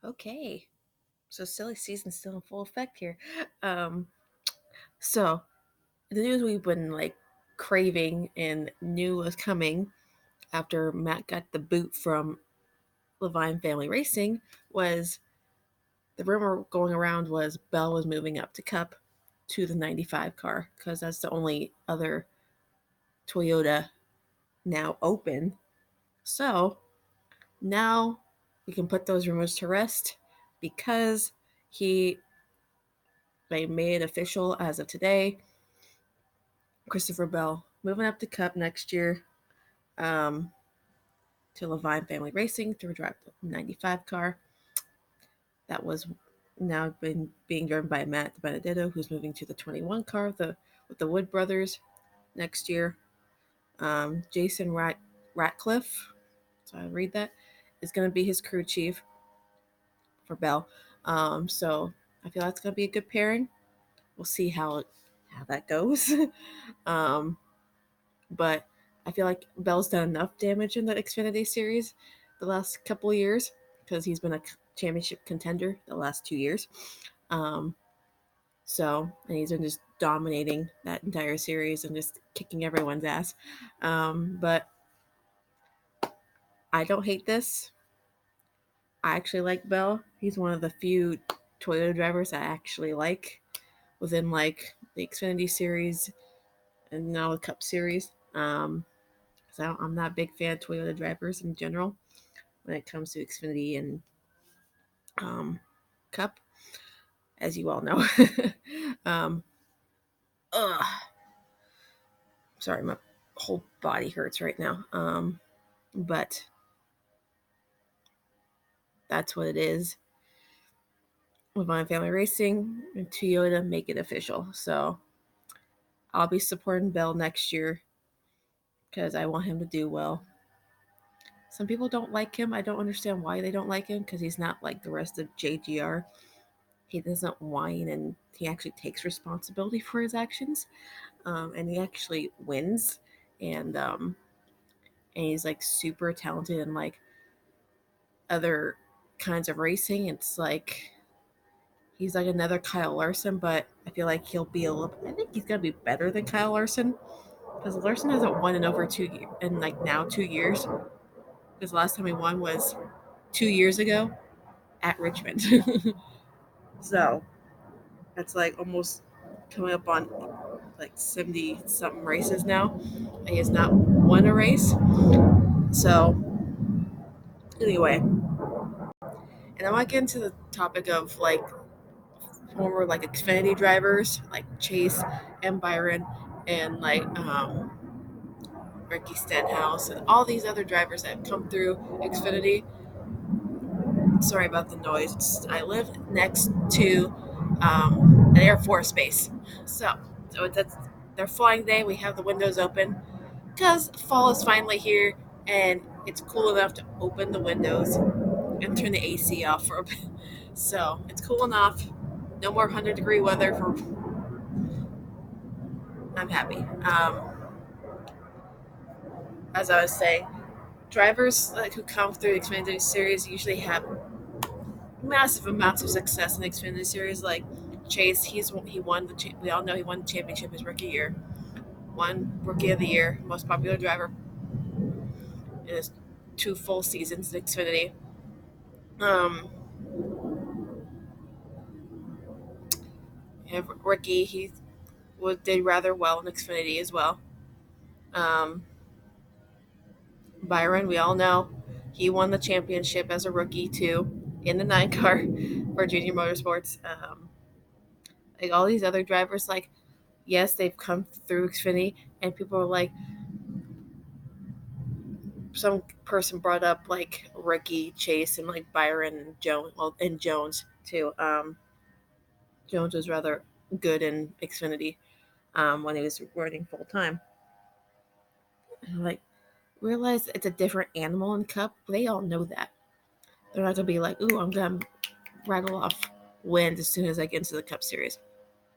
Okay, so silly season's still in full effect here. So the news we've been craving and knew was coming after Matt got the boot from Levine Family Racing was the rumor going around was Bell was moving up to Cup to the 95 car because that's the only other Toyota now open. So now we can put those rumors to rest because he they made it official as of today. Christopher Bell moving up to Cup next year um, to Levine Family Racing through drive the 95 car. That was now been being driven by Matt Benedetto, who's moving to the 21 car with the Wood brothers next year. Jason Ratcliffe, so I read that, is going to be his crew chief for Bell. So I feel that's going to be a good pairing. We'll see how that goes. um, but I feel like Bell's done enough damage in the Xfinity series the last couple of years because he's been a championship contender the last 2 years. Um, and he's been just dominating that entire series and just kicking everyone's ass. But I don't hate this. I actually like Bell. He's one of the few Toyota drivers I actually like within the Xfinity series and now the Cup series. So I'm not a big fan of Toyota drivers in general when it comes to Xfinity and Cup, as you all know. um, ugh, sorry, my whole body hurts right now. But that's what it is. Levine Family Racing and Toyota make it official. So I'll be supporting Bell next year because I want him to do well. Some people don't like him. I don't understand why they don't like him because he's not like the rest of JGR. He doesn't whine and he actually takes responsibility for his actions. And he actually wins. And he's like super talented in like other kinds of racing. It's like he's like another Kyle Larson, but I feel like he'll be a little. I think he's gonna be better than Kyle Larson because Larson hasn't won in over 2 years, in like now 2 years. Because the last time he won was 2 years ago at Richmond. So that's like almost coming up on like 70 something races now. And he has not won a race. So anyway, and I want to get into the topic of like former like Xfinity drivers like Chase and Byron and Ricky Stenhouse and all these other drivers that have come through Xfinity. Sorry about the noise. I live next to an Air Force base, so that's their flying day. We have the windows open because fall is finally here and it's cool enough to open the windows and turn the AC off for a bit. So it's cool enough. No more 100-degree weather for. I'm happy. As I was saying, drivers who come through the Xfinity Series usually have massive amounts of success in the Xfinity Series. Like Chase, he won we all know he won the championship his rookie year. Won Rookie of the Year, most popular driver in his 2 full seasons in Xfinity. Um, Ricky, did rather well in Xfinity as well. Um, Byron, we all know he won the championship as a rookie too in the 9 car for Junior Motorsports. Like all these other drivers, like yes, they've come through Xfinity, and people are like, some person brought up like Ricky, Chase, and like Byron and Jones. Well, and Jones too. Jones was rather good in Xfinity when he was running full time. Like realize it's a different animal in Cup. They all know that. They're not gonna be like, "Ooh, I'm gonna rattle off wins as soon as I get into the Cup Series."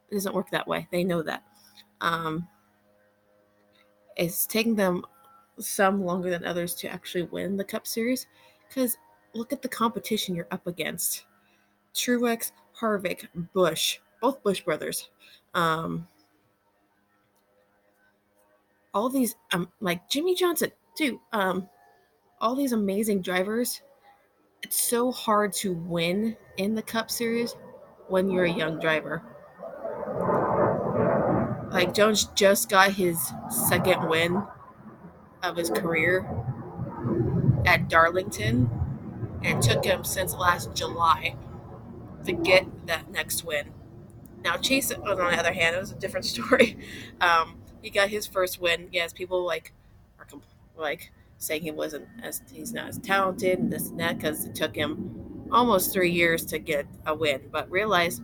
It doesn't work that way. They know that. Um, it's taking them some longer than others to actually win the Cup Series because look at the competition you're up against. Truex, Harvick, Bush, both Bush brothers. Um, all these, like Jimmy Johnson, too. All these amazing drivers. It's so hard to win in the Cup Series when you're a young driver. Like Jones just got his second win of his career at Darlington, and it took him since last July to get that next win. Now Chase, on the other hand, it was a different story. He got his first win. Yes, people are like saying he's not as talented and this and that because it took him almost 3 years to get a win. But realize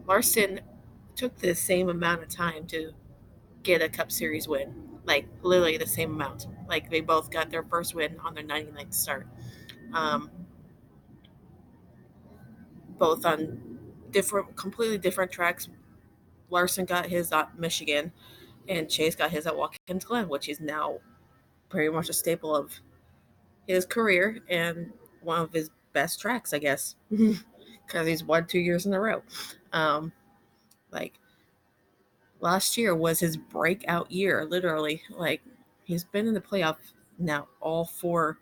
Larson took the same amount of time to get a Cup Series win, like literally the same amount. Like they both got their first win on their 99th start. Um, both on completely different tracks. Larson got his at Michigan, and Chase got his at Watkins Glen, which is now pretty much a staple of his career and one of his best tracks, I guess, because he's won 2 years in a row. Um, like last year was his breakout year, literally. Like he's been in the playoff now all 4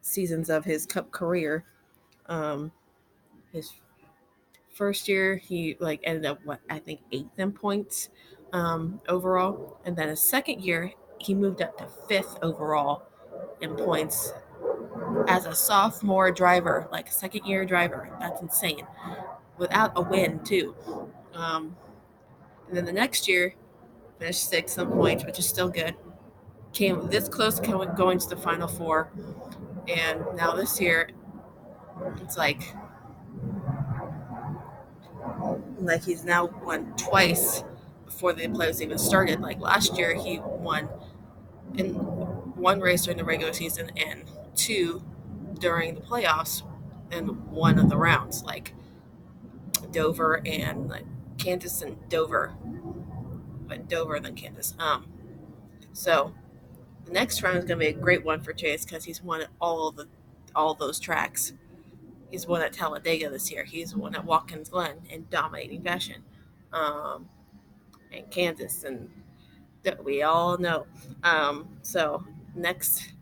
seasons of his Cup career. Um, his first year he like ended up what I think eighth in points overall, and then his second year he moved up to fifth overall in points as a sophomore driver, like a second year driver. That's insane. Without a win too. Um, and then the next year finished sixth in points, which is still good. Came this close to going to the final four, and now this year it's like he's now won twice before the playoffs even started. Like last year, he won in one race during the regular season and two during the playoffs in one of the rounds, like Dover and like Kansas and Dover, but Dover and then Kansas. So the next round is going to be a great one for Chase because he's won at all those tracks. He's won at Talladega this year. He's won at Watkins Glen in dominating fashion. Um, and Kansas, and that we all know. So next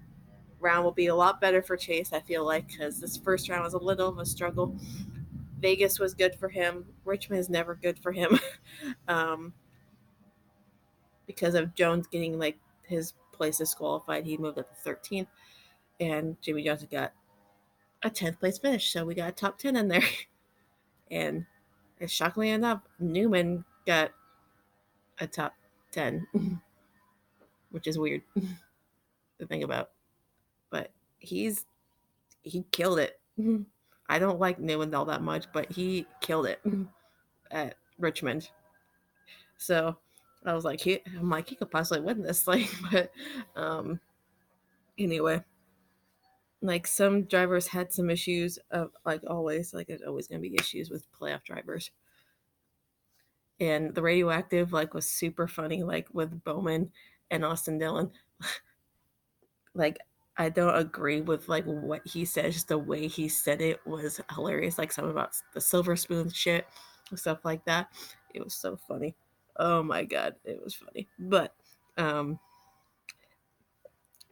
round will be a lot better for Chase, I feel like, because this first round was a little of a struggle. Vegas was good for him. Richmond is never good for him um, because of Jones getting like his place disqualified. He moved up to 13th, and Jimmy Johnson got a 10th place finish. So we got a top 10 in there. And shockingly enough, Newman got a top 10, which is weird to think about. But he killed it. I don't like Newman all that much, but he killed it at Richmond. So I was like, I'm like, he could possibly win this thing. But um, anyway, like some drivers had some issues of like always, like there's always gonna be issues with playoff drivers. And the radioactive like was super funny, like with Bowman and Austin Dillon. Like I don't agree with like what he said, just the way he said it was hilarious. Like something about the silver spoon shit, stuff like that. It was so funny. Oh my god, it was funny. But um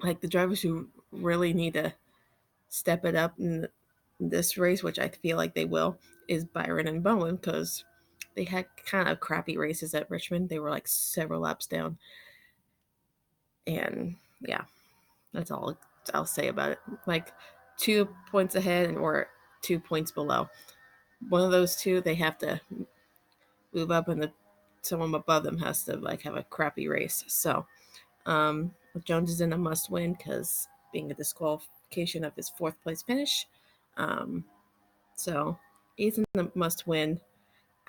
like the drivers who really need to step it up in this race, which I feel like they will, is Byron and Bowen because they had kind of crappy races at Richmond. They were like several laps down, and yeah, that's all I'll say about it. Like 2 points ahead or 2 points below. One of those two, they have to move up, and someone above them has to like have a crappy race. So Jones is in a must win because being a disqualification of his fourth place finish. Um, so he's in the must win.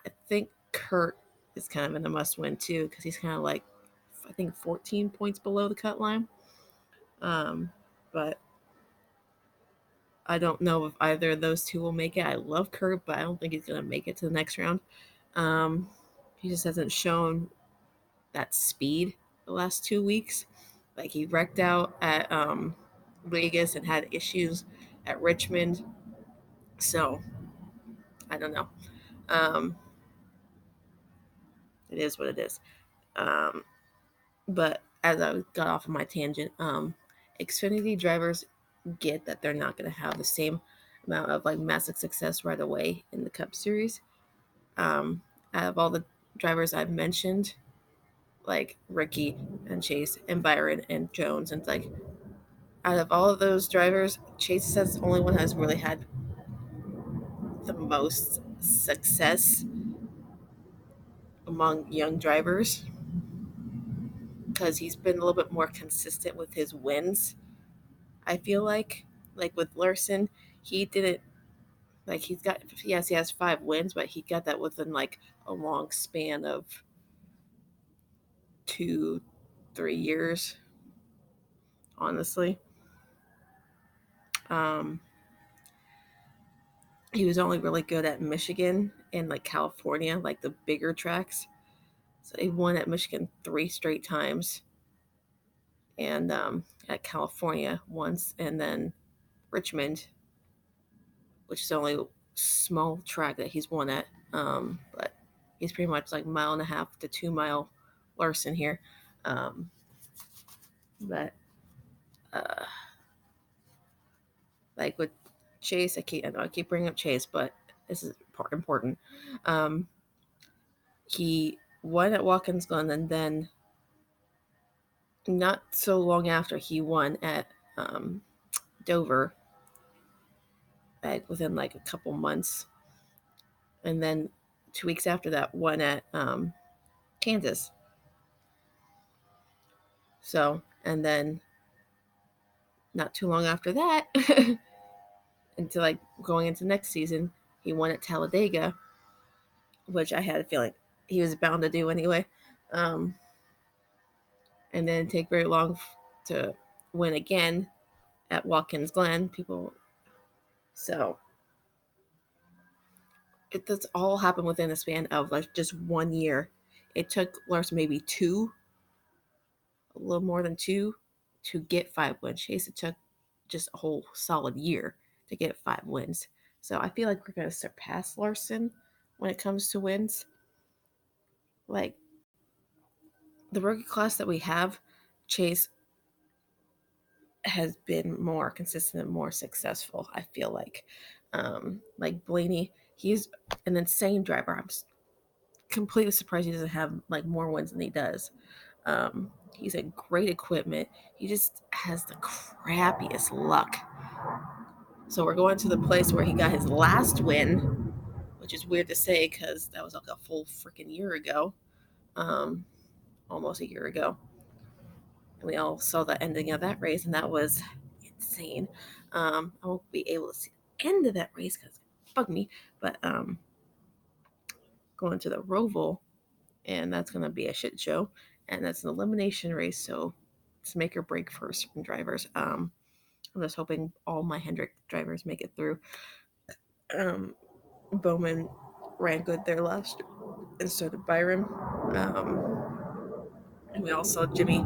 I think Kurt is kind of in the must win too because he's kind of like I think 14 points below the cut line. But I don't know if either of those two will make it. I love Kurt, but I don't think he's going to make it to the next round. Um, he just hasn't shown that speed the last 2 weeks. Like he wrecked out at Vegas and had issues at Richmond. So I don't know. Um, it is what it is. Um, but as I got off of my tangent, Xfinity drivers get that they're not going to have the same amount of like massive success right away in the Cup Series. Out of all the drivers I've mentioned, like Ricky and Chase and Byron and Jones, and like out of all of those drivers, Chase says the only one has really had the most success among young drivers because he's been a little bit more consistent with his wins. I feel like with Larson, he didn't like he's got yes he has 5 wins, but he got that within like a long span of 2 3 years. Honestly, um, he was only really good at Michigan and like California, like the bigger tracks. So he won at Michigan 3 straight times, and at California once, and then Richmond, which is the only small track that he's won at. But he's pretty much like 1.5 to 2 mile Larson here. Um, but uh, like with Chase, I know I keep bringing up Chase, but this is important. Um, he won at Watkins Glen, and then not so long after he won at Dover, like within like a couple months, and then 2 weeks after that, won at Kansas. So, and then not too long after that, into like going into next season, he won at Talladega, which I had a feeling he was bound to do anyway. Um, and then take very long to win again at Watkins Glen. People, so it does all happen within a span of like just 1 year. It took Larson maybe a little more than two, to get 5 wins. Chase, it took just a whole solid year to get 5 wins. So I feel like we're going to surpass Larson when it comes to wins. Like the rookie class that we have, Chase has been more consistent and more successful. I feel like Blaney, he's an insane driver. I'm completely surprised he doesn't have like more wins than he does. He's a great equipment. He just has the crappiest luck. So we're going to the place where he got his last win, which is weird to say because that was like a full freaking year ago, um, almost a year ago. And we all saw the ending of that race, and that was insane. I won't be able to see the end of that race because it bugged me, but going to the Roval, and that's going to be a shit show, and that's an elimination race, so it's make or break for certain drivers. I'm just hoping all my Hendrick drivers make it through. Bowman ran good there last, and so did Byron. And we all saw Jimmy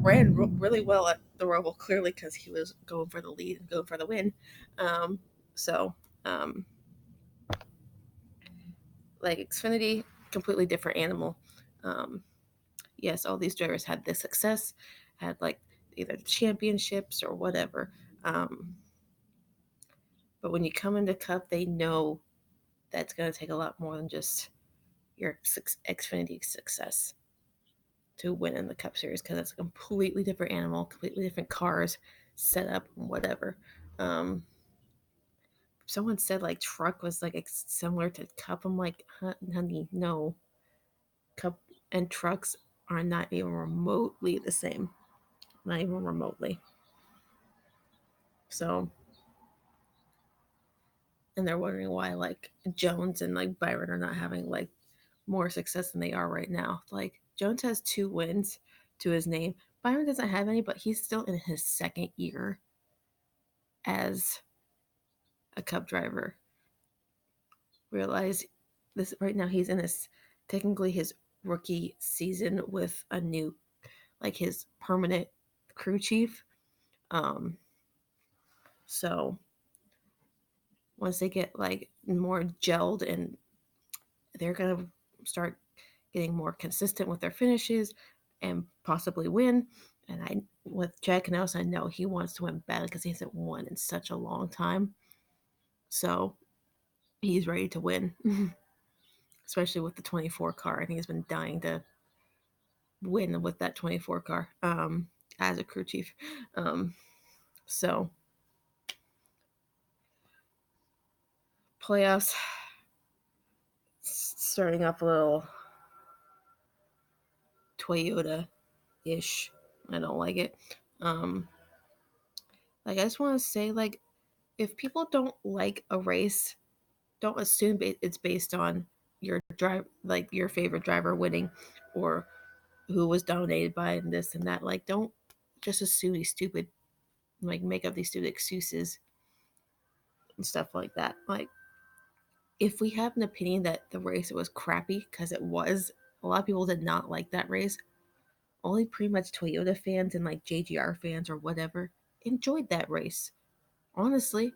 ran really well at the Roval, clearly because he was going for the lead and going for the win. Um, so, um, like Xfinity, completely different animal. Um, yes, all these drivers had this success, had like either championships or whatever. Um, but when you come into Cup, they know that's going to take a lot more than just your Xfinity success to win in the Cup Series because it's a completely different animal, completely different cars, setup, and whatever. Um, Someone said like truck was like similar to Cup. I'm like, honey, no. Cup and trucks are not even remotely the same. Not even remotely. So, and they're wondering why like Jones and like Byron are not having like more success than they are right now. Like Jones has 2 wins to his name. Byron doesn't have any, but he's still in his second year as a Cup driver. Realize this right now he's in his technically his rookie season with a new like his permanent crew chief. Um so once they get like more gelled and they're gonna start getting more consistent with their finishes and possibly win. And I with Jack Knaus, I know he wants to win badly because he hasn't won in such a long time. So he's ready to win, especially with the 24 car. I think he's been dying to win with that 24 car as a crew chief. Um, so playoffs starting off a little Toyota ish. I don't like it. Um, like I just want to say, like, if people don't like a race, don't assume it's based on your drive, like your favorite driver winning, or who was dominated by this and that. Like, don't just assume these stupid, like, make up these stupid excuses and stuff like that. Like, if we have an opinion that the race was crappy, because it was, a lot of people did not like that race. Only pretty much Toyota fans and like JGR fans or whatever enjoyed that race. Honestly,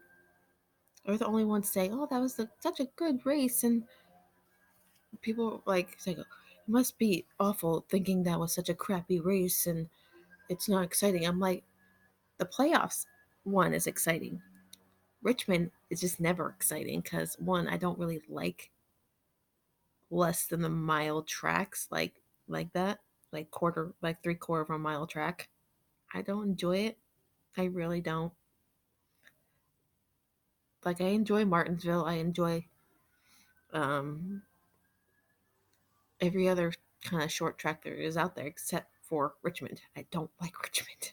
they're the only ones saying, "Oh, that was such a good race," and people like say, "It must be awful thinking that was such a crappy race and it's not exciting." I'm like, the playoffs one is exciting. Richmond is just never exciting because one, I don't really like less than the mile tracks like that, like quarter, like 3/4 of a mile track. I don't enjoy it. I really don't. Like I enjoy Martinsville. I enjoy um every other kind of short track there is out there except for Richmond. I don't like Richmond.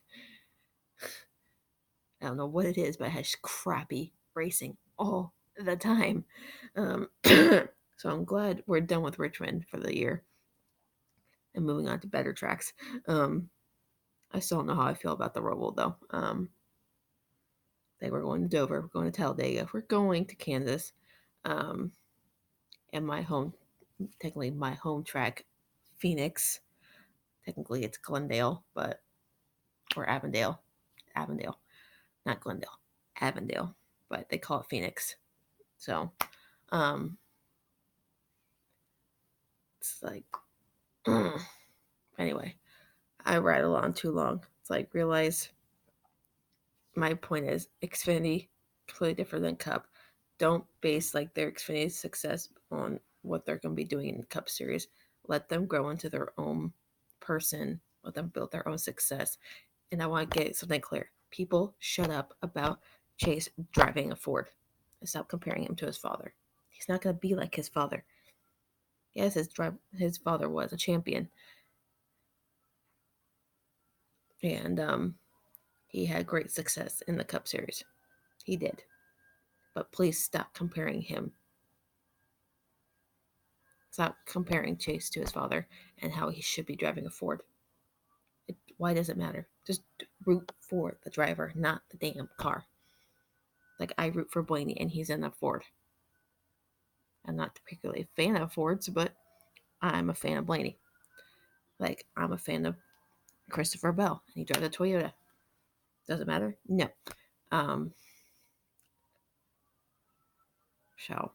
I don't know what it is, but it has crappy racing all the time. So I'm glad we're done with Richmond for the year and moving on to better tracks. Um, I still don't know how I feel about the Roval though. They were going to Dover, we're going to Talladega, we're going to Kansas, um, and my home, technically my home track, Phoenix. Technically it's Glendale, but or Avondale, not Glendale, Avondale, but they call it Phoenix. So um, it's like anyway, I rattle on too long. It's like realize my point is Xfinity completely different than Cup. Don't base like their Xfinity success on what they're going to be doing in the Cup Series. Let them grow into their own person. Let them build their own success. And I want to get something clear. People shut up about Chase driving a Ford and stop comparing him to his father. He's not going to be like his father. Yes, his father was a champion, and he had great success in the Cup Series. He did. But please stop comparing him. Stop comparing Chase to his father and how he should be driving a Ford. Why does it matter? Just root for the driver, not the damn car. Like I root for Blaney and he's in a Ford. I'm not particularly a fan of Fords, but I'm a fan of Blaney. Like I'm a fan of Christopher Bell and he drives a Toyota. Does it matter? No. Um, so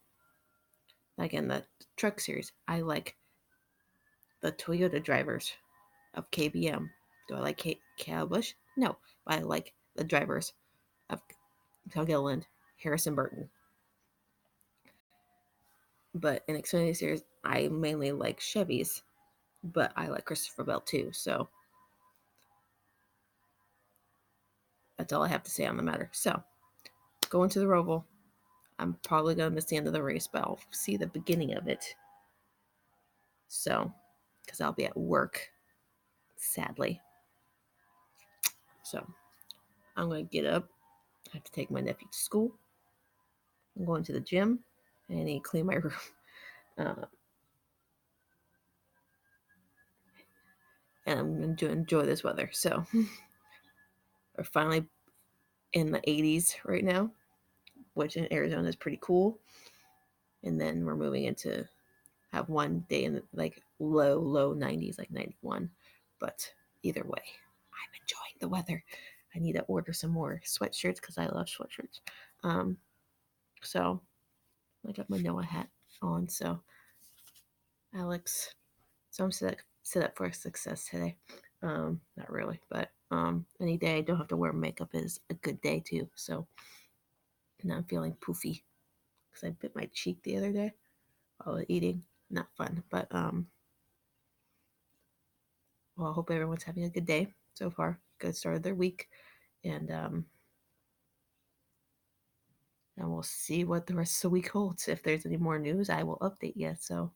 like in the truck series, I like the Toyota drivers of KBM. Do I like Kyle Busch? No, but I like the drivers of Cal Gilliland, Harrison Burton. But in Xfinity series, I mainly like Chevys, but I like Christopher Bell too. So that's all I have to say on the matter. So going to the Roval, I'm probably gonna miss the end of the race, but I'll see the beginning of it. So, because I'll be at work, sadly. So I'm gonna get up. I have to take my nephew to school. I'm going to the gym. And I need to clean my room. Uh, and I'm going to enjoy this weather. So we're finally in the 80s right now, which in Arizona is pretty cool. And then we're moving into have one day in the, like low 90s, like 91. But either way, I'm enjoying the weather. I need to order some more sweatshirts because I love sweatshirts. Um, So I got my Noah hat on. So Alex, so I'm set up for success today. Not really, but any day I don't have to wear makeup is a good day too. So now I'm feeling poofy because I bit my cheek the other day while eating. Not fun, but well, I hope everyone's having a good day so far. Good start of their week, and we'll see what the rest of the week holds. If there's any more news, I will update you. So